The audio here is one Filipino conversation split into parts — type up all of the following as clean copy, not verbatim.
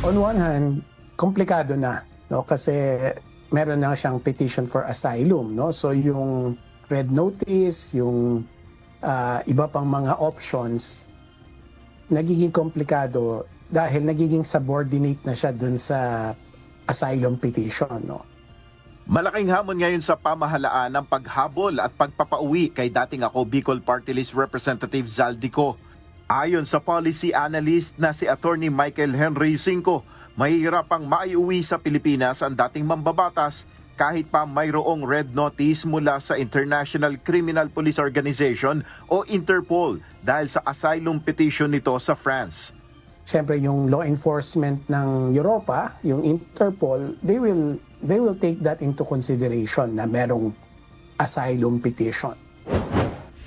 On one hand, komplikado na, no? Kasi meron na siyang petition for asylum, no? So yung red notice, yung iba pang mga options, nagiging komplikado dahil nagiging subordinate na siya dun sa asylum petition, no? Malaking hamon ngayon sa pamahalaan ang paghabol at pagpapauwi kay dating ako Bicol Party List Representative Zaldico. Ayon sa policy analyst na si Attorney Michael Henry Cinco, mahihirapang maiuwi sa Pilipinas ang dating mambabatas kahit pa mayroong red notice mula sa International Criminal Police Organization o Interpol dahil sa asylum petition nito sa France. Siyempre yung law enforcement ng Europa, yung Interpol, they will take that into consideration na merong asylum petition.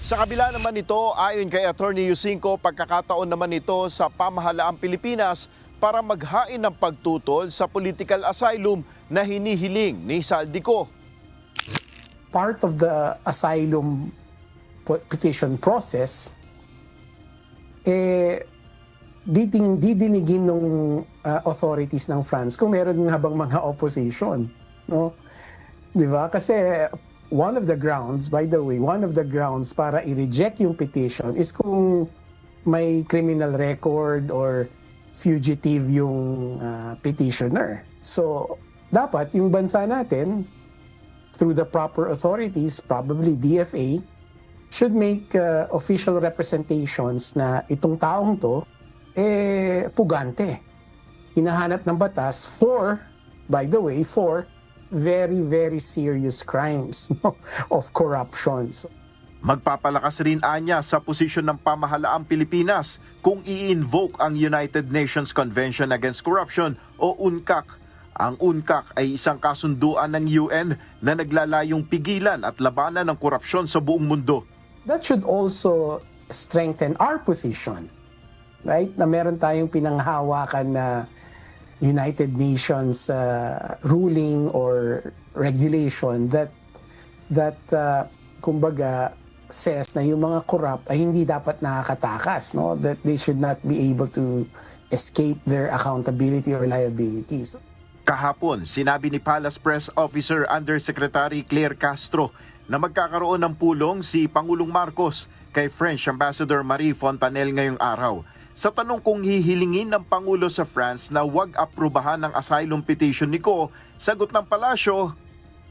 Sa kabila naman ito, ayon kay Attorney Yusinko, pagkakataon naman ito sa pamahalaang Pilipinas para maghain ng pagtutol sa political asylum na hinihiling ni Zaldico. Part of the asylum petition process, didinigin ng authorities ng France kung meron nga bang mga opposition, no? Di ba? Kasi one of the grounds, by the way, para i-reject yung petition is kung may criminal record or fugitive yung petitioner. So, dapat yung bansa natin, through the proper authorities, probably DFA, should make official representations na itong taong to, pugante. Hinahanap ng batas for, by the way, for very, very serious crimes, no, of corruption. So, Magpapalakas rin anya sa posisyon ng pamahalaang Pilipinas kung i-invoke ang United Nations Convention Against Corruption o UNCAC. Ang UNCAC ay isang kasunduan ng UN na naglalayong pigilan at labanan ng korupsyon sa buong mundo. that should also strengthen our position, right? Na meron tayong pinanghawakan na United Nations ruling or regulation that kumbaga says na yung mga corrupt ay hindi dapat nakakatakas, no? That they should not be able to escape their accountability or liabilities. Kahapon, sinabi ni Palace Press Officer Undersecretary Claire Castro na magkakaroon ng pulong si Pangulong Marcos kay French Ambassador Marie Fontanelle ngayong araw. Sa tanong kung hihilingin ng Pangulo sa France na huwag aprubahan ng asylum petition ni Ko, sagot ng palasyo,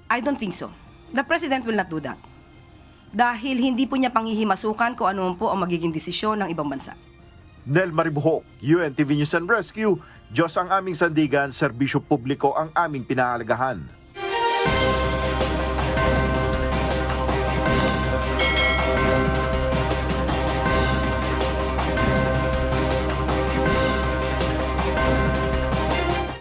I don't think so. The President will not do that. Dahil hindi po niya panghihimasukan kung ano po ang magiging desisyon ng ibang bansa. Nel Maribuhok, UNTV News and Rescue, Diyos ang aming sandigan, serbisyo publiko ang aming pinahalagahan.